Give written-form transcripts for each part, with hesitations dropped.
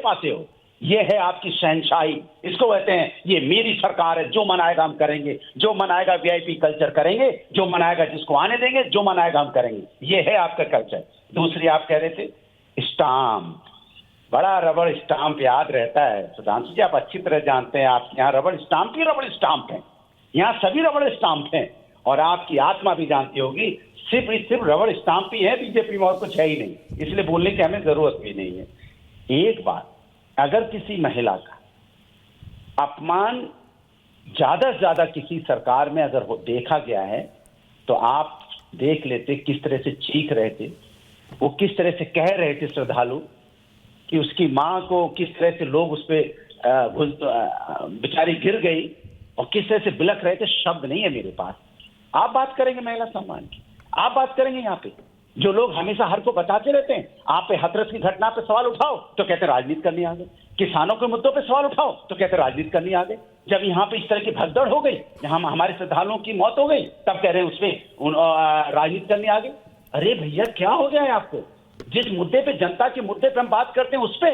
पाते हो। ये है आपकी शहनशाही, इसको कहते हैं ये मेरी सरकार है, जो मनाएगा हम करेंगे, जो मनाएगा वीआईपी कल्चर करेंगे, जो मनाएगा जिसको आने देंगे, जो मनाएगा हम करेंगे। ये है आपका कल्चर। दूसरी आप कह रहे थे स्टाम्प, बड़ा रबड़ स्टाम्प याद रहता है सुधांशु जी, आप अच्छी तरह जानते हैं, आप यहाँ रबड़ स्टाम्प ही रबड़ स्टाम्प है, यहाँ सभी रबड़ स्टाम्प हैं। और आपकी आत्मा भी जानती होगी सिर्फ रबड़ स्टाम्प ही है बीजेपी में, और कुछ है ही नहीं, इसलिए बोलने की हमें जरूरत भी नहीं है। एक बात, अगर किसी महिला का अपमान ज्यादा से ज्यादा किसी सरकार में अगर देखा गया है तो आप देख लेते किस तरह से चीख रहे थे, वो किस तरह से कह रहे थे श्रद्धालु कि उसकी मां को किस तरह से लोग उस पर बेचारी गिर गई, और किस तरह से बिलख रहे थे। शब्द नहीं है मेरे पास। आप बात करेंगे महिला सम्मान की, आप बात करेंगे यहाँ पे जो लोग हमेशा हर को बताते रहते हैं, आप पे हाथरस की घटना पे सवाल उठाओ तो कहते राजनीति करनी आ गए, किसानों के मुद्दों पे सवाल उठाओ तो कहते राजनीति करनी आ गए। जब यहाँ पे इस तरह की भगदड़ हो गई, जहां हमारे श्रद्धालुओं की मौत हो गई, तब कह रहे हैं उसमें राजनीति करनी आ गई। अरे भैया क्या हो गया है आपको? जिस मुद्दे पे, जनता के मुद्दे पे हम बात करते हैं, उस पे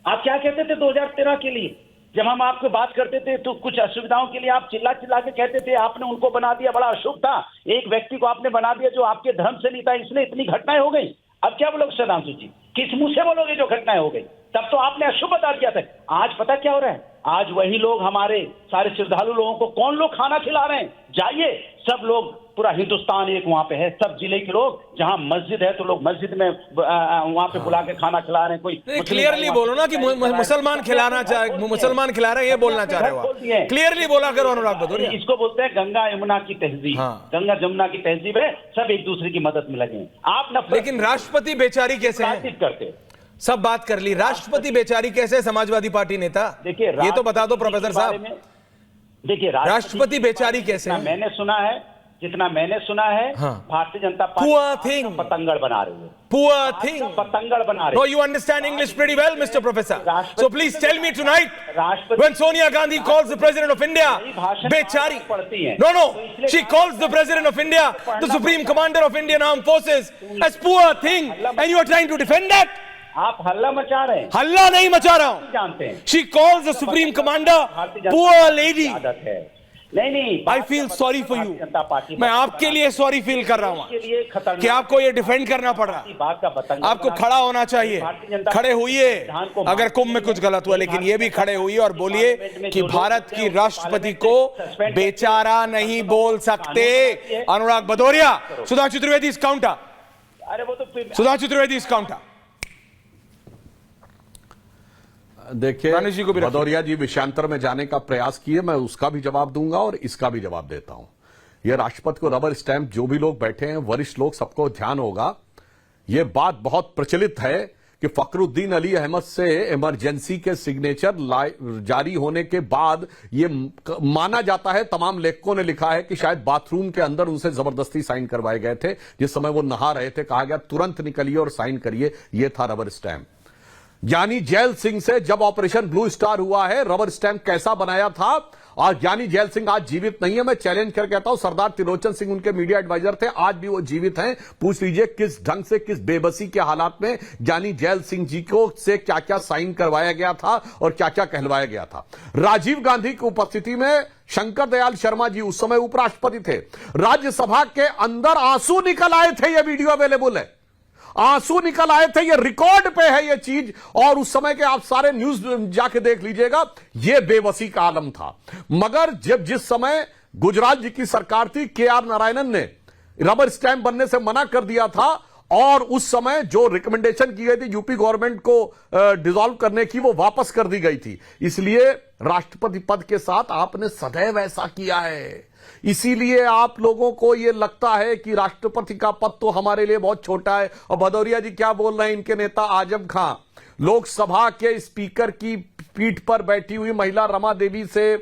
आप क्या कहते थे 2013 के लिए? जब हम आपको बात करते थे तो कुछ असुविधाओं के लिए आप चिल्ला चिल्ला के कहते थे, आपने उनको बना दिया, बड़ा अशुभ था, एक व्यक्ति को आपने बना दिया जो आपके धर्म से नहीं था, इसलिए इतनी घटनाएं हो गई। अब क्या बोलोगे सुधांशु जी, किस मुंह से बोलोगे जो घटनाएं हो गई? तब तो आपने अशुभ बता दिया था। आज पता क्या हो रहा है, आज वही लोग हमारे सारे श्रद्धालु लोगों को कौन लोग खाना खिला रहे हैं? जाइए, सब लोग, पूरा हिंदुस्तान एक वहां पे है, सब जिले के लोग, जहां मस्जिद है तो लोग मस्जिद में वहां पे बुला के खाना खिला रहे हैं। कोई क्लियरली बोलो ना कि मुसलमान खिलाना चाहे, मुसलमान खिला रहे हैं, ये बोलना चाह रहे हो, क्लियरली बोला करो अनुराग भदौरिया। इसको बोलते हैं गंगा यमुना की तहजीब। गंगा जमुना की तहजीब है, सब एक दूसरे की मदद में लगे। आप नफरत, लेकिन राष्ट्रपति बेचारी कैसे है? करते सब बात कर ली, राष्ट्रपति बेचारी कैसे है? समाजवादी पार्टी नेता, देखिए ये तो बता दो प्रोफेसर साहब। देखिए राष्ट्रपति बेचारी कैसे है? मैंने सुना है, जितना मैंने सुना है, भारतीय जनता पार्टी पतंगड़ बना रही है। Poor thing. पतंगड़ बना रही है। No, you understand English pretty well, Mr. Professor. So please tell me tonight, when Sonia Gandhi calls the President of India बेचारी, no, she calls the President of India, the Supreme Commander of Indian Armed Forces, as poor thing, and you are trying to defend that? आप हल्ला मचा रहे हैं। हल्ला नहीं मचा रहा हूं, जानते हैं। She calls the Supreme Commander poor lady. नहीं, I feel sorry for you. मैं आपके लिए सॉरी फील कर रहा हूं कि आपको ये डिफेंड करना पड़ रहा। आपको खड़ा होना चाहिए, खड़े होइए अगर कुंभ में कुछ गलत हुआ, लेकिन ये भी खड़े होइए और बोलिए कि भारत की राष्ट्रपति को बेचारा नहीं बोल सकते। अनुराग भदौरिया, सुधांशु त्रिवेदी इस काउंटर, सुधांशु त्रिवेदी इस काउंटर। देखिए, भदौरिया जी विषयांतर में जाने का प्रयास किए, मैं उसका भी जवाब दूंगा और इसका भी जवाब देता हूं। यह राष्ट्रपति को रबर स्टैंप, जो भी लोग बैठे हैं वरिष्ठ लोग, सबको ध्यान होगा, यह बात बहुत प्रचलित है कि फखरुद्दीन अली अहमद से इमरजेंसी के सिग्नेचर जारी होने के बाद यह माना जाता है, तमाम लेखकों ने लिखा है कि शायद बाथरूम के अंदर उनसे जबरदस्ती साइन करवाए गए थे। जिस समय वो नहा रहे थे, कहा गया तुरंत निकलिए और साइन करिए। यह था रबर स्टैंप। ज्ञानी जैल सिंह से जब ऑपरेशन ब्लू स्टार हुआ है, रबर स्टैंप कैसा बनाया था, और ज्ञानी जैल सिंह आज जीवित नहीं है। मैं चैलेंज कर कहता हूं, सरदार त्रिलोचन सिंह उनके मीडिया एडवाइजर थे, आज भी वो जीवित हैं। पूछ लीजिए किस ढंग से, किस बेबसी के हालात में ज्ञानी जैल सिंह जी को से क्या क्या साइन करवाया गया था और क्या क्या कहलवाया गया था। राजीव गांधी की उपस्थिति में शंकर दयाल शर्मा जी उस समय उपराष्ट्रपति थे, राज्यसभा के अंदर आंसू निकल आए थे। यह वीडियो अवेलेबल है, आंसू निकल आए थे, ये रिकॉर्ड पे है ये चीज। और उस समय के आप सारे न्यूज जाके देख लीजिएगा, ये बेबसी का आलम था। मगर जब जिस समय गुजरात जी की सरकार थी, के.आर. नारायणन ने रबर स्टैंप बनने से मना कर दिया था, और उस समय जो रिकमेंडेशन की गई थी यूपी गवर्नमेंट को डिसॉल्व करने की, वो वापस कर दी गई थी। इसलिए राष्ट्रपति पद के साथ आपने सदैव ऐसा किया है। इसीलिए आप लोगों को यह लगता है कि राष्ट्रपति का पद तो हमारे लिए बहुत छोटा है। और भदौरिया जी क्या बोल रहे हैं, इनके नेता आजम खां, लोकसभा के स्पीकर की पीठ पर बैठी हुई महिला रमा देवी से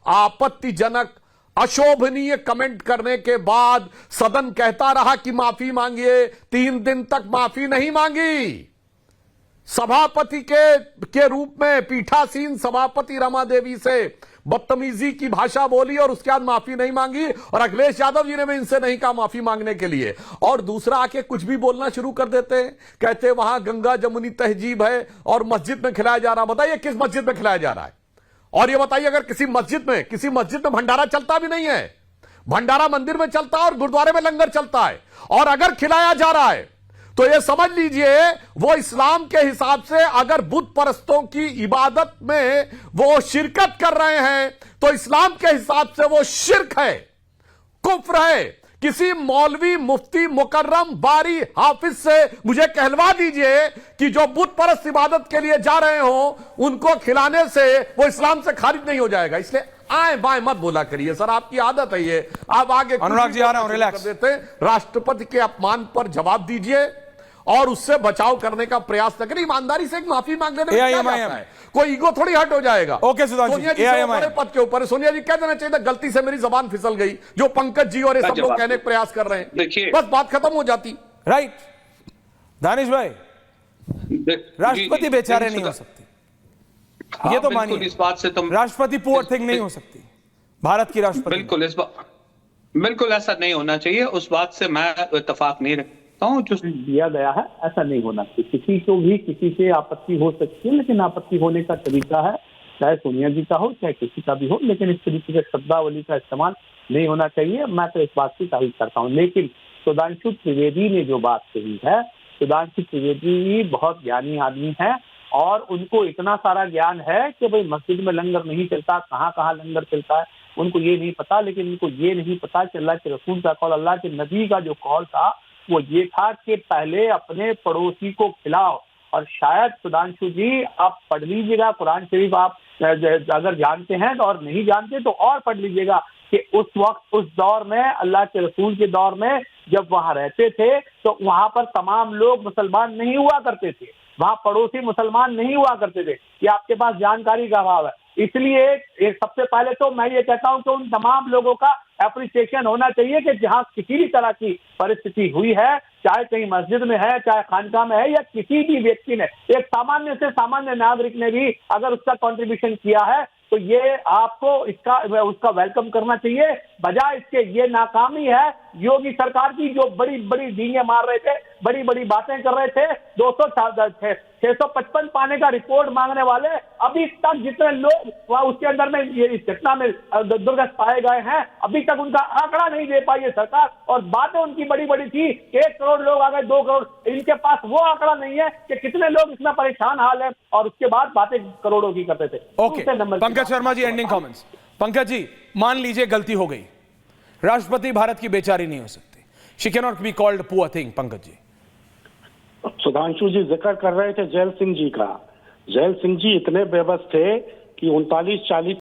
आपत्तिजनक, अशोभनीय कमेंट करने के बाद सदन कहता रहा कि माफी मांगिए, 3 दिन तक माफी नहीं मांगी। सभापति के रूप में पीठासीन सभापति रमा देवी से बदतमीजी की भाषा बोली और उसके बाद माफी नहीं मांगी, और अखिलेश यादव जी ने भी इनसे नहीं कहा माफी मांगने के लिए, और दूसरा आके कुछ भी बोलना शुरू कर देते हैं, कहते हैं वहां गंगा जमुनी तहजीब है और मस्जिद में खिलाया जा रहा। बताइए किस मस्जिद में खिलाया जा रहा है? और ये बताइए अगर किसी मस्जिद में भंडारा चलता भी नहीं है, भंडारा मंदिर में चलता है और गुरुद्वारे में लंगर चलता है, और अगर खिलाया जा रहा है तो ये समझ लीजिए वो इस्लाम के हिसाब से अगर बुत परस्तों की इबादत में वो शिरकत कर रहे हैं तो इस्लाम के हिसाब से वो शिर्क है, कुफ्र है। किसी मौलवी, मुफ्ती, मुकर्रम, बारी, हाफिज से मुझे कहलवा दीजिए कि जो बुत परस्त इबादत के लिए जा रहे हो उनको खिलाने से वो इस्लाम से खारिज नहीं हो जाएगा। इसलिए आए बाएं मत बोला करिए सर, आपकी आदत है ये। आप आगे अनुराग जी आ रहा हूं, रिलैक्स देते, राष्ट्रपति के अपमान पर जवाब दीजिए और उससे बचाव करने का प्रयास न करें। ईमानदारी से एक माफी मांग लेने में क्या जाता है, कोई ईगो थोड़ी हट हो जाएगा। ओके सुधांशु, सोनिया जी बड़े पद के ऊपर, सोनिया जी कह देना चाहिए गलती से मेरी जबान फिसल गई, जो पंकज जी और ये सब लोग कहने का प्रयास कर रहे हैं, बस बात खत्म हो जाती। राइट दानिश भाई, राष्ट्रपति बेचारे नहीं हो सकते, ये तो मानिए। इस बात से तुम राष्ट्रपति पुअर थिंग नहीं हो सकती भारत की राष्ट्रपति। बिल्कुल ऐसा नहीं होना चाहिए, उस बात से मैं इत्तेफाक नहीं रखता हूं। जो दिया गया है ऐसा नहीं होना चाहिए। किसी को भी किसी से आपत्ति हो सकती है, लेकिन आपत्ति होने का तरीका है, चाहे सोनिया जी का हो चाहे किसी का भी हो, लेकिन इस तरीके के शब्दावली का इस्तेमाल नहीं होना चाहिए। मैं तो इस बात की तारीफ करता हूँ। लेकिन सुधांशु त्रिवेदी ने जो बात कही है, सुधांशु त्रिवेदी बहुत ज्ञानी आदमी है और उनको इतना सारा ज्ञान है कि भाई मस्जिद में लंगर नहीं चलता, कहाँ कहाँ लंगर चलता है उनको ये नहीं पता। लेकिन उनको ये नहीं पता कि अल्लाह के रसूल का कौल, अल्लाह के नबी का जो कौल था वो ये था कि पहले अपने पड़ोसी को खिलाओ। और शायद सुधांशु जी आप पढ़ लीजिएगा कुरान शरीफ, आप अगर जानते हैं और नहीं जानते तो और पढ़ लीजिएगा कि उस वक्त, उस दौर में, अल्लाह के रसूल के दौर में जब वहां रहते थे तो वहां पर तमाम लोग मुसलमान नहीं हुआ करते थे, वहां पड़ोसी मुसलमान नहीं हुआ करते थे। ये आपके पास जानकारी का अभाव है। इसलिए सबसे पहले तो मैं ये कहता हूं कि उन तमाम लोगों का एप्रिसिएशन होना चाहिए कि जहां किसी भी तरह की परिस्थिति हुई है, चाहे कहीं मस्जिद में है, चाहे खानकाह में है, या किसी भी व्यक्ति ने, एक सामान्य से सामान्य नागरिक ने भी अगर उसका कंट्रीब्यूशन किया है तो ये आपको उसका वेलकम करना चाहिए। बजाय इसके ये नाकामी है योगी सरकार की, जो बड़ी बड़ी डींगे मार रहे थे, बड़ी बड़ी बातें कर रहे थे, 655 पाने का रिपोर्ट मांगने वाले, अभी तक जितने लोग वहां उसके अंदर में ये इस घटना में दुर्गत पाए गए हैं, अभी तक उनका आंकड़ा नहीं दे पाई है सरकार। और बातें उनकी बड़ी बड़ी थी, 1 करोड़ लोग आ गए, 2 करोड़, इनके पास वो आंकड़ा नहीं है कि कितने लोग इतना परेशान हाल है, और उसके बाद बातें करोड़ों की करते थे। Okay Pankaj Sharma ji, ending comments. Pankaj ji, मान लीजिए गलती हो गई, राष्ट्रपति भारत की बेचारी नहीं हो सकती, she can not be called poor thing. Pankaj ji, Sudhanshu ji जिक्र कर रहे थे जैल सिंह जी का। जैल सिंह जी इतने बेबस थे कि 39-40